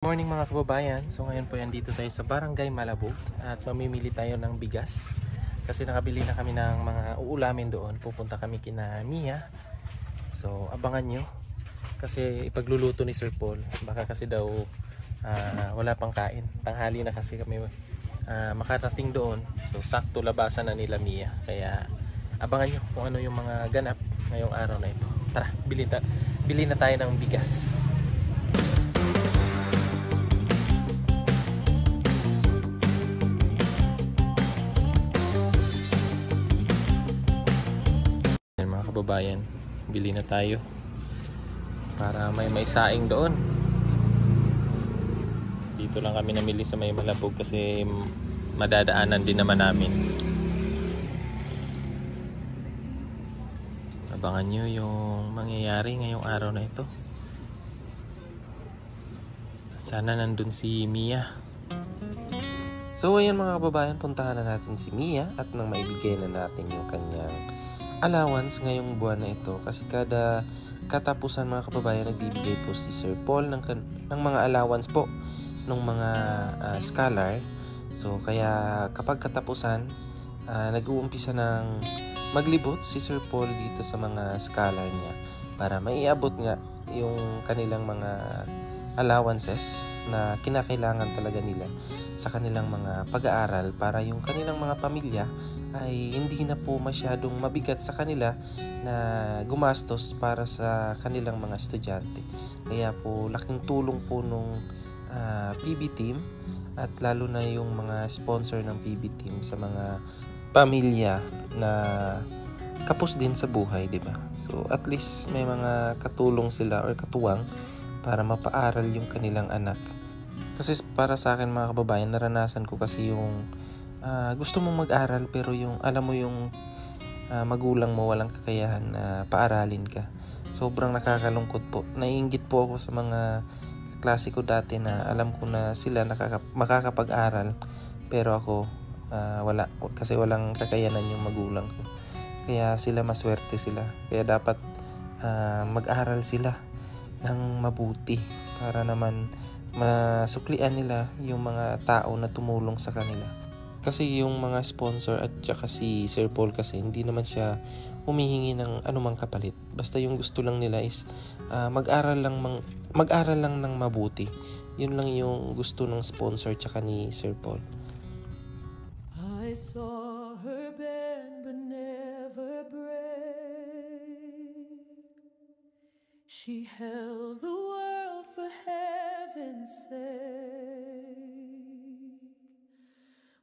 Morning mga kababayan. So ngayon po yan dito tayo sa Barangay Malabog at mamimili tayo ng bigas kasi nakabili na kami ng mga uulamin doon. Pupunta kami kina Mia. So abangan nyo kasi ipagluluto ni Sir Paul. Baka kasi daw wala pang kain. Tanghali na kasi kami makarating doon. So sakto labasan na nila Mia. Kaya abangan nyo kung ano yung mga ganap ngayong araw na ito. Tara, bili na tayo ng bigas. Kababayan, bili na tayo para may saing doon. Dito lang kami namili sa may Malabog kasi madadaanan din naman namin. Abangan nyo yung mangyayari ngayong araw na ito. Sana nandun si Mia. So ayan mga kababayan, puntahan na natin si Mia at nang maibigay na natin yung kanyang allowance ngayong buwan na ito kasi kada katapusan mga kababayan nagbibigay po si Sir Paul ng mga allowance po ng mga scholar. So kaya kapag katapusan nag-uumpisa ng maglibot si Sir Paul dito sa mga scholar niya para maiabot nga yung kanilang mga allowances na kinakailangan talaga nila sa kanilang mga pag-aaral para yung kanilang mga pamilya ay hindi na po masyadong mabigat sa kanila na gumastos para sa kanilang mga estudyante. Kaya po laking tulong po nung PB team at lalo na yung mga sponsor ng PB team sa mga pamilya na kapos din sa buhay, di ba? So at least may mga katulong sila or katuwang para mapaaral yung kanilang anak. Kasi para sa akin mga kababayan, naranasan ko kasi yung gusto mong mag-aral pero yung alam mo yung magulang mo walang kakayahan na paaralin ka. Sobrang nakakalungkot po. Naiinggit po ako sa mga klase ko dati na alam ko na sila makakapag-aral pero ako wala kasi walang kakayanan yung magulang ko. Kaya sila maswerte sila. Kaya dapat mag-aral sila ng mabuti para naman masuklian nila yung mga tao na tumulong sa kanila. Kasi yung mga sponsor at saka si Sir Paul kasi hindi naman siya humihingi ng anumang kapalit. Basta yung gusto lang nila is mag-aral lang ng mabuti. Yun lang yung gusto ng sponsor tsaka ni Sir Paul. I saw her bend but never break. She held the world for heaven's sake.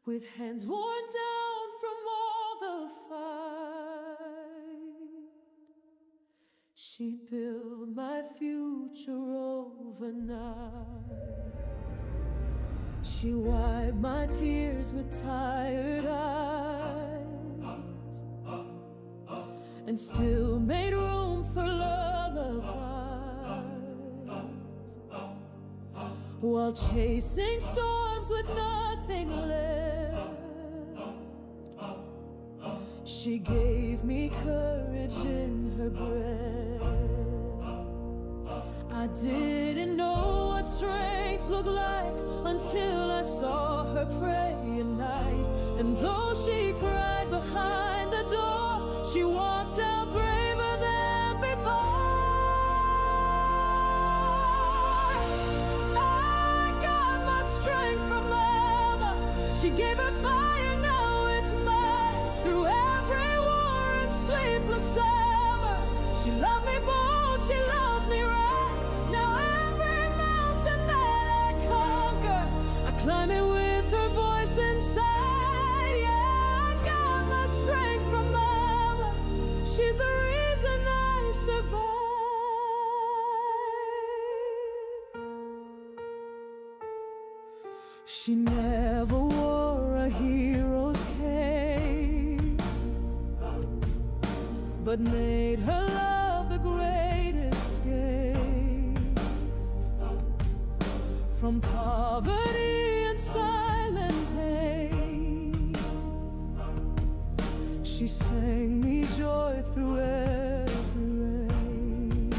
With hands worn down from all the fight, she built my future overnight. She wiped my tears with tired eyes and still made room for lullabies while chasing storms with nothing left. She gave me courage in her breath. I didn't know what strength looked like until I saw her pray at night. And though she cried behind the door, she walked out braver than before. I got my strength from Mama. She gave her fire, now it's mine. Through every war and sleepless summer, she loved me bold, she loved me right. Now every mountain that I conquer, I climb it with her voice inside. Yeah, I got my strength from Mama. She's the reason I survive. She never wore a hero's cape, but made her love the great escape from poverty and silent pain. She sang me joy through every rain.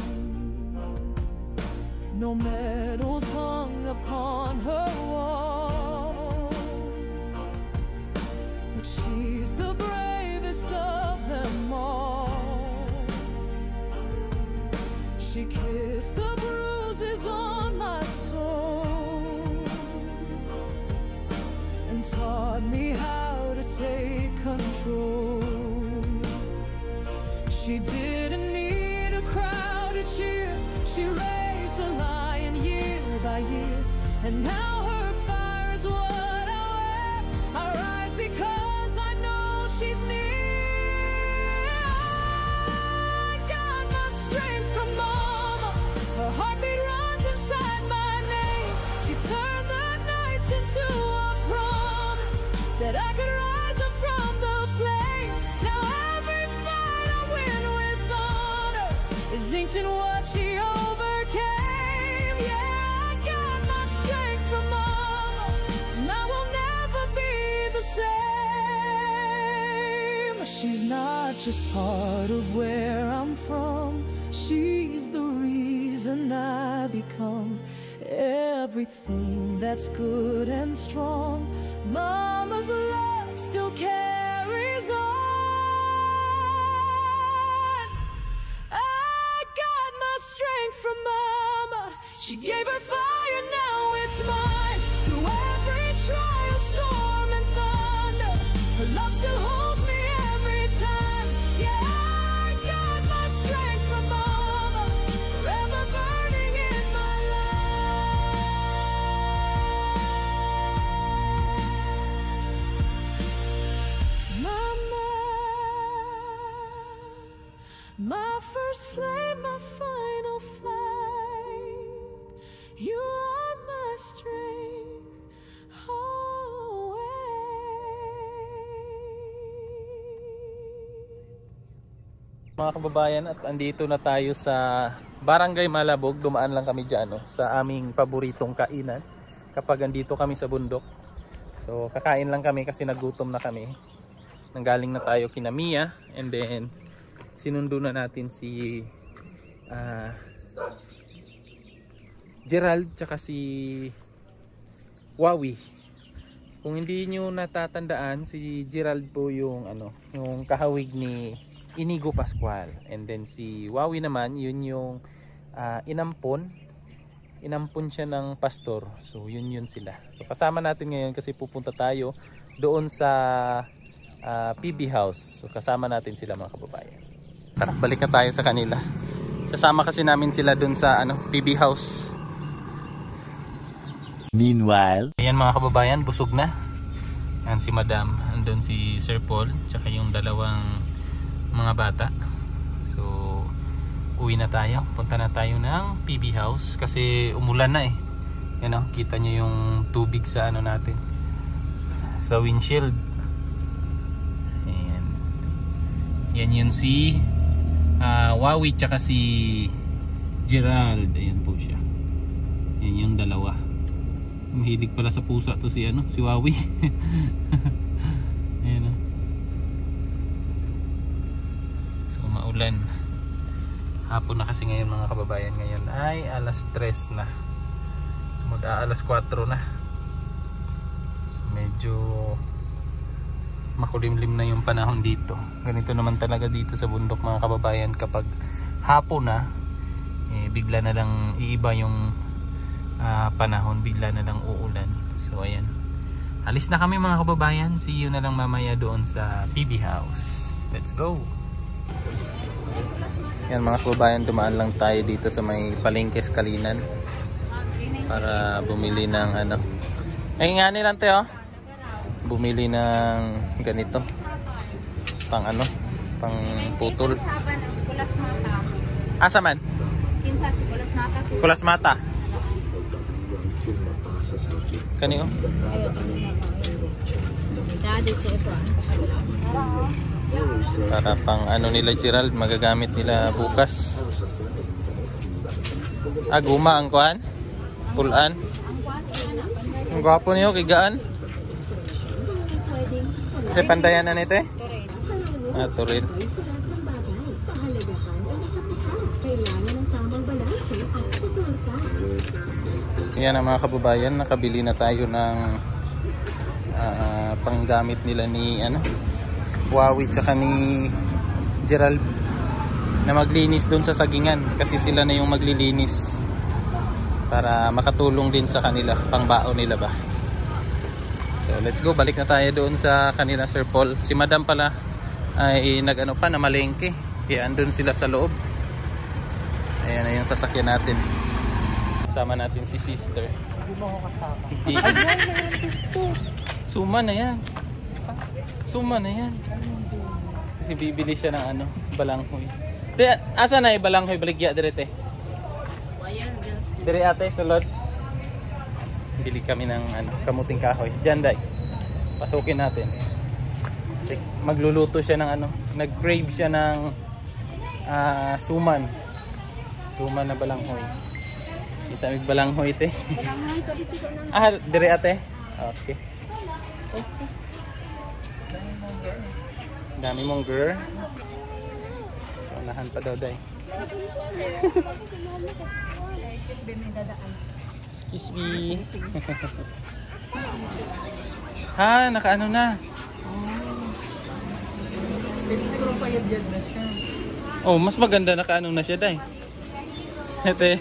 No medals hung upon She didn't need a crowd to cheer. She raised a lion year by year, and now her fire is what I wear. I rise because I know she's near. I got my strength from Mama. Her heartbeat runs inside my name. She turned the nights into a promise that I could rise up from the flame. Now every fight I win with honor is inked in what she overcame. Yeah, I got my strength from Mama, and I will never be the same. She's not just part of where I'm from, she's the reason I become everything that's good and strong. Mama's love still carries on. I got my strength from Mama. She gave her fire, now it's mine. Through every trial, storm and thunder, her love still holds me every time. Yeah, I got my strength from Mama, forever burning in my life. Mama, my first flame, my final fight. You are my strength always. Mga kababayan, at andito na tayo sa Barangay Malabog. Dumaan lang kami dyan sa aming paboritong kainan kapag andito kami sa bundok. So kakain lang kami kasi nagutom na kami. Nanggaling na tayo kina Mia, and then sinundo na natin si Gerald tsaka si Wawi. Kung hindi nyo natatandaan, si Gerald po yung yung kahawig ni Inigo Pascual, and then si Wawi naman yun yung inampon siya ng pastor. So yun sila. So kasama natin ngayon kasi pupunta tayo doon sa PB House. So kasama natin sila, mga kababayan. Tara, balik na tayo sa kanila. Sasama kasi namin sila doon sa PB House. Meanwhile, ayan mga kababayan, busog na. Ayan si Madam, andun si Sir Paul, tsaka yung dalawang mga bata. So uwi na tayo, punta na tayo ng PB House kasi umulan na Yan kita nyo yung tubig sa natin, sa windshield. Ayan. Yan yun si Wawi tsaka si Gerald. Ayan po siya. Yan yung dalawa. Mahilig pala sa pusa to si Wawi. Ayan So maulan. Hapon na kasi ngayon, mga kababayan. Ngayon ay alas 3 na. So mag-aalas 4 na. So medyo makulimlim na yung panahon dito. Ganito naman talaga dito sa bundok, mga kababayan. Kapag hapon na, bigla na lang iiba yung panahon, bigla na lang uulan. So ayan, alis na kami, mga kababayan. See you na lang mamaya doon sa PB House. Let's go. Yan mga kababayan, dumaan lang tayo dito sa may palengke Kalinan para bumili ng ay nga nilang tayo bumili ng ganito pang pang putol. Asa man? Kulas mata. Kani para pang nila Gerald, magagamit nila bukas. Guma ang kuan, pulan. Ang gwapo niyo kigaan. Kasi pandayan na nito turin. Yan ang mga kababayan, nakabili na tayo ng panggamit nila ni Wawi tsaka ni Gerald na maglinis doon sa sagingan, kasi sila na yung maglilinis para makatulong din sa kanila, pangbaon nila ba. So let's go, balik na tayo doon sa kanila Sir Paul. Si Madam pala ay namalengke. Kaya andun sila sa loob. Ayan na yung sasakyan natin. Kasama natin si sister. Hindi mo ako kasama. Hindi. Suma na yan. Suma na yan. Kasi bibili siya ng ano, balanghoy. Asa na yung balanghoy? Baligya direte. Dire ate, sulod. Bili kami ng ano, kamuting kahoy. Diyan day. Pasukin natin. Kasi magluluto siya ng ano, nag-crave siya ng suman. Suman na balanghoy. Kita mig balanghoy te. Dire ate. Okay. Dami mong girl. Unahan pa daw day. Excuse me. Ha, nakaano na. Pwede siguro payad-yad na siya. Oh, mas maganda nakaano na siya day. Ete.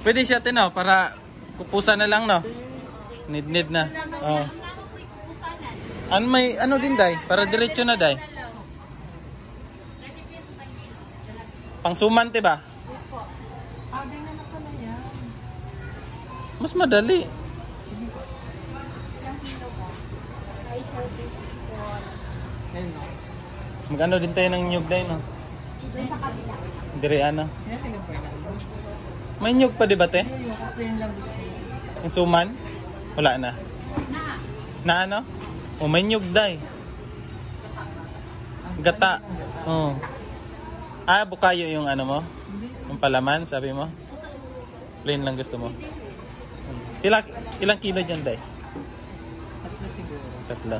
Pwede siya tin no, para kupusan na lang no. Need na. Oh. May ano din day, para diretso na day. Pangsuman te ba? Ganyan na pala yan. Mas madali. Ayun no. Magano din tayo ng nyug day no. Sa kabila. Dire ano. Yan ang Fernando. May nyug pa di ba te? Yung ako yun lang gusto. Yung suman? Wala na. Na ano? O may nyug day. Gata. Oh. Bukayo yung ano mo? Yung palaman, sabi mo? Plain lang gusto mo? Ilang kilo dyan day? Tatlo siguro. Tatlo.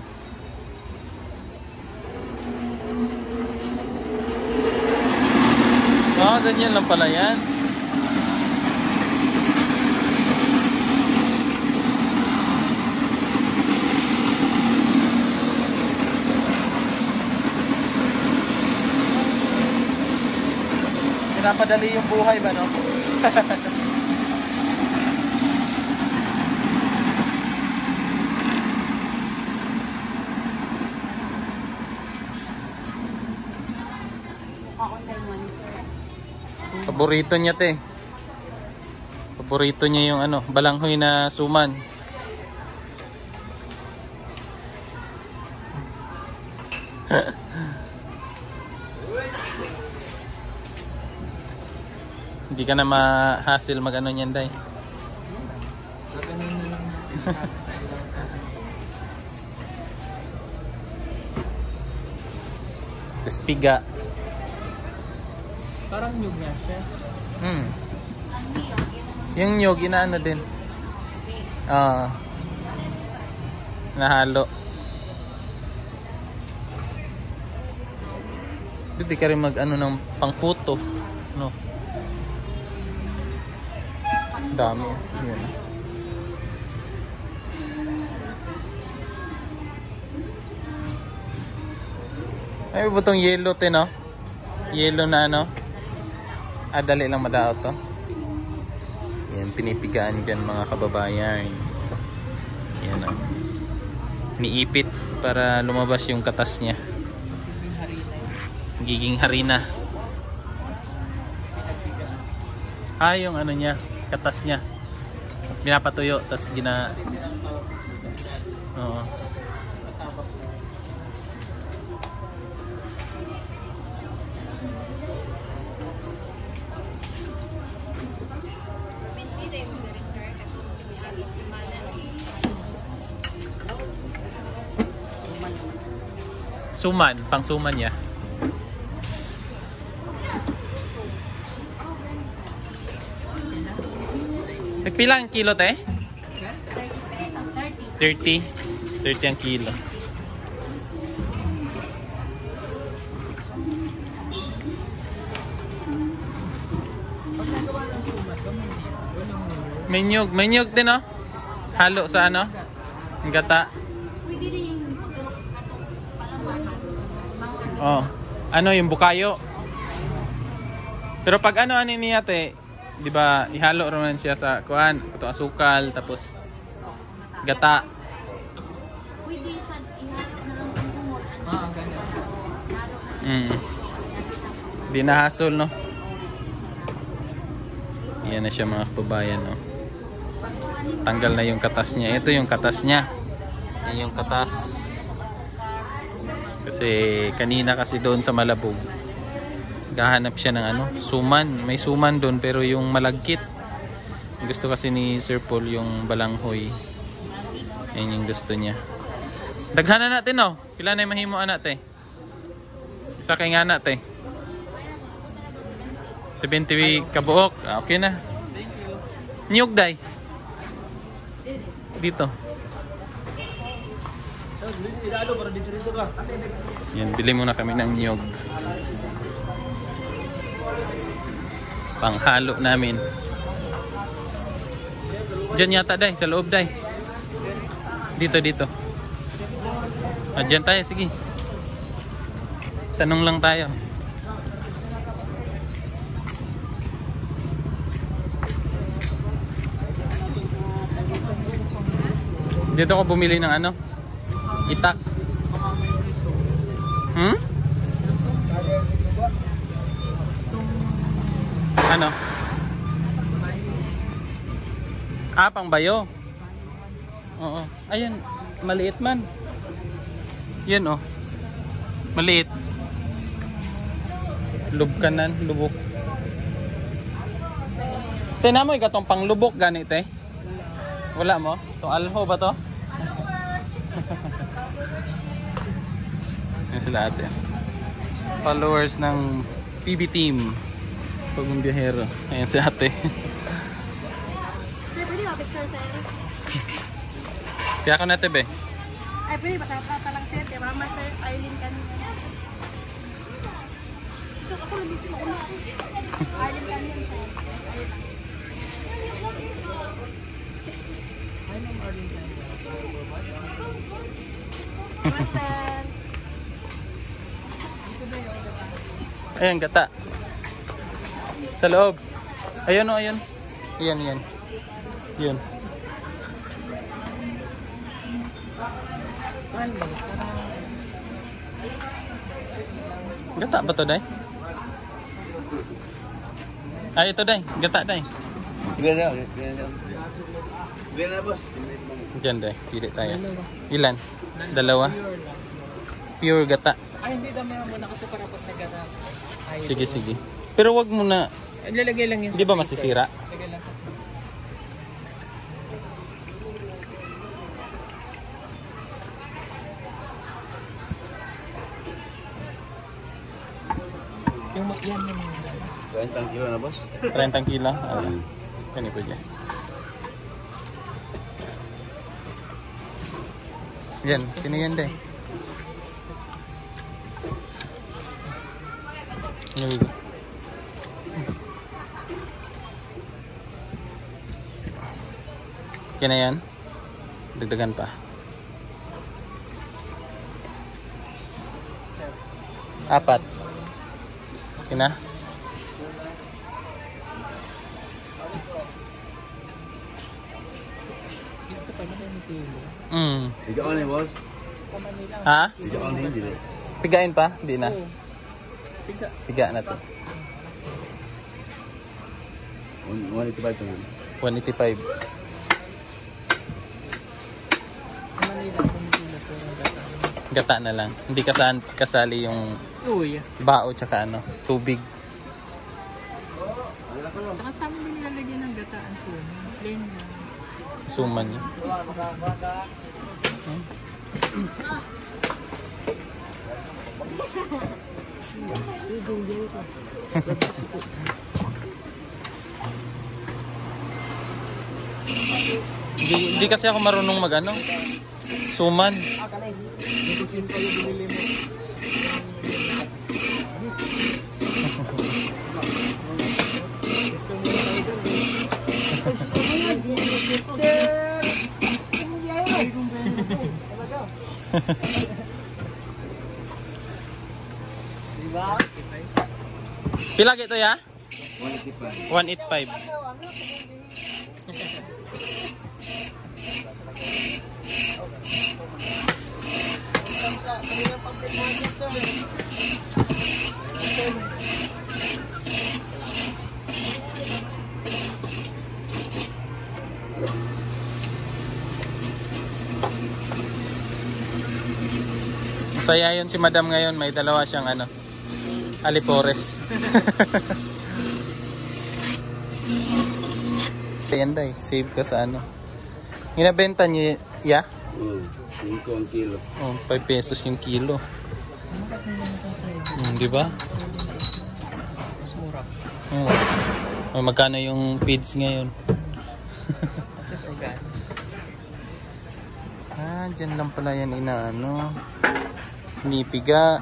Ganyan lang pala yan. Pinapadali yung buhay ba, no? Paborito niya te. Paborito niya yung ano, balanghoy na suman. Hindi ka na ma-hassle mag-ano niyan day. Tapos piga. Parang nyug nga siya. Yung nyog, inaano din. Nahalo. Hindi ka rin mag-ano ng pangputo. No? Dami. Yun. Ay, butong yellow te, no? Yellow na ano? Dali lang madao to. Yan, pinipigaan dyan mga kababayan. Yan o. Niipit para lumabas yung katas niya. Giging harina. Yung ano niya, katas niya. Pinapatuyo, tas gina... Oo. Suman, pang suman niya. Nagpila ang kilo te? 30. 30 ang kilo. May nyug din no? Halo sa ano? Ang gata. Pwede rin yung palaman. Oh. Ano yung bukayo? Pero pag ano niya te, 'di ba, ihalo ron siya sa kuan, ito asukal tapos gata. Pwede sa ihalo na lang ang kumot. Ganyan. Di na hassle, no? Yan na siya mga kababayan, no? Tanggal na yung katas niya. Ito yung katas niya. Yan yung katas. Kasi kanina kasi doon sa Malabog, gahanap siya ng ano, suman. May suman doon pero yung malagkit. Gusto kasi ni Sir Paul yung balanghoy. Yan yung gusto niya. Daghan na natin, no? Pila na yung mahimuan natin? Isa kay nga natin. 70 kabuok. Okay na. Niyog day. Dito. Yan, bili muna kami ng niyog. Panghalo namin. Diyan yata day, sa loob day. Dito. Diyan tayo, sige. Tanong lang tayo. Dito ako bumili ng ano? Itak. Ano? Pang bayo. Oo. Ayan, maliit man. Yan oh. Maliit. Lubkanan, lubok. Tingnan mo ikatong panglubok ganit eh. Wala mo? Itong alho ba to? Yan sila ate. Followers ng PB team. Pagong biyahero. Ayan si ate. Sir, pwede ba picture, sir? Kaya ako na tebe. Ay, pwede ba? Shoutout lang, sir. Kaya mama, sir. Arlene kanina. Ito, ako lang dito. Arlene kanina, sir. Ayan, gata. Sa loob. Ayan o, ayan. Ayan. Yun. Gata ba to, day? Ay, ito, day. Gata, day. Gana, boss. Diyan, day. Pili tayo. Ilan? Dalawa? Pure gata. Ay, hindi dami mo na kasi para pag nagana. Sige. Pero wag mo na. Lalagay lang yun. Di ba masisira? Lagay lang. Yung yan yung 20 kilo na, boss. 30 kilo. Kani po dyan. Yan, kiniyan day. Kina yan. Dagdagan pa. Apat. Kina. Tiga on boss. Ha? Tiga on hindi. Pigain pa? Di na. Piga na to. 185 to. 185. Gata na lang. Hindi kasali yung bao tsaka ano, tubig. Saka sa amin din nilalagyan ng gataan suman. Plain lang. Suman niya. Hindi kasi ako marunong magano. Suman. Pila gitu ya? 185. Masaya yun si Madam ngayon, may dalawa siyang ano, alipores. Ayan day, save ka sa ano. Ginabenta niya, ya? 5 ang kilo. Oh, 5 pesos yung kilo. Di ba? Mas mura. Oh. Magkano yung feeds ngayon? Plus organic. Dyan lang pala yan inaano. Nipiga.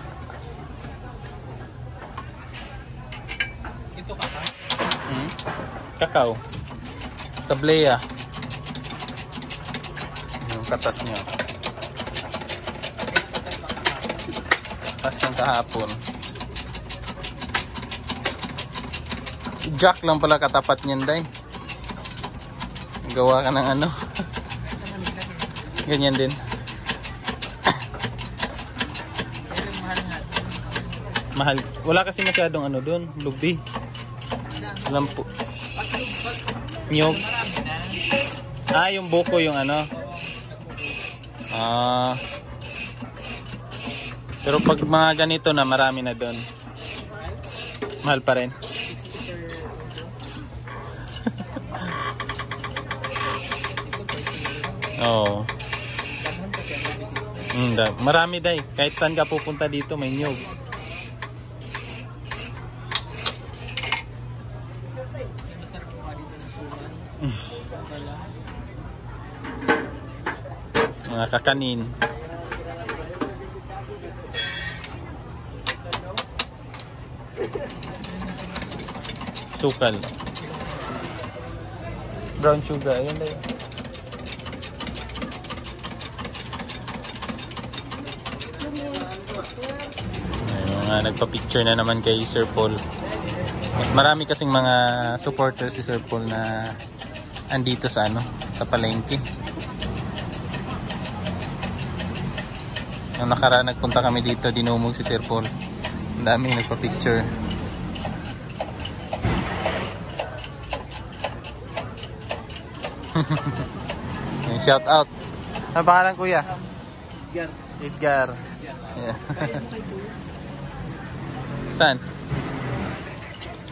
Ito kakao. Kakao. Tableya. Yung katas niya. Katas ng kahapon. Jack lang pala katapat niyan, day. Gawa ka ng ano. Ganyan din. Mahal. Wala kasi masyadong ano doon, lugbi. Lampu. Nyog. Yung buko yung ano. Pero pag mga ganito na, marami na doon. Mahal pa rin. Oo. Marami day. Kahit saan ka pupunta dito, may nyog. Mga kakanin. Sukal. Brown sugar. Ayan day. Nagpa-picture na naman kay Sir Paul. Marami kasing mga supporters si Sir Paul na andito sa ano, sa palengke. Nung nakaraan nagpunta kami dito, dinumog si Sir Paul. Ang daming nagpa-picture. Shout out. Ano pangalan kuya? Edgar. Yeah. Saan?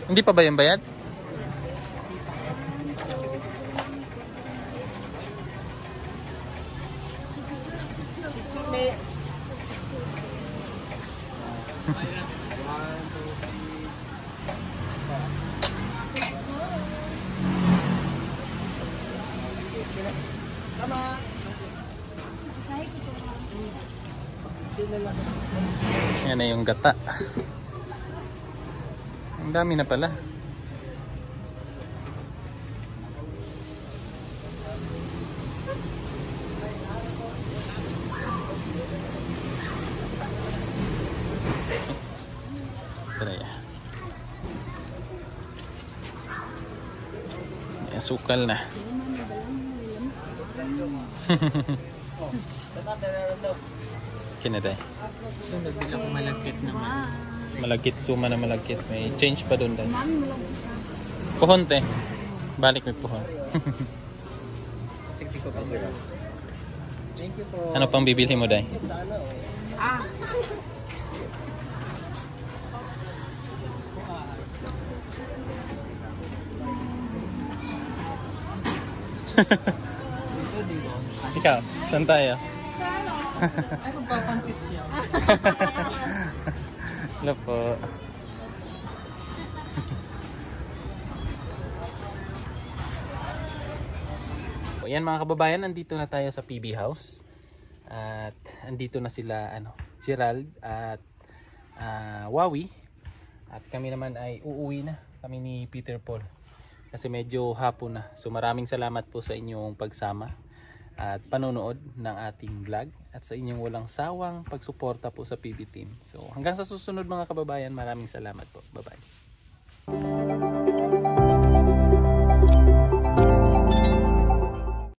Hindi pa ba yung bayad? Yan na yung gata. Ang dami na pala. Try. May asukal na. Kinaday. So, nagbili ako malagkit naman. Malagkit, suma na malagkit. May change pa doon dahil. Puhon te. Balik may puhon. Sige ko pa. Thank you po. Ano pang bibili mo day? Ikaw, saan tayo? Ay, magpapansit siya. Hello po. Ayan mga kababayan, nandito na tayo sa PB House. At andito na sila Gerald at Wawi. At kami naman ay uuwi na. Kami ni Peter Paul. Kasi medyo hapon na. So maraming salamat po sa inyong pagsama at panonood ng ating vlog at sa inyong walang sawang pagsuporta po sa PB Team. So hanggang sa susunod mga kababayan, maraming salamat po. Bye-bye.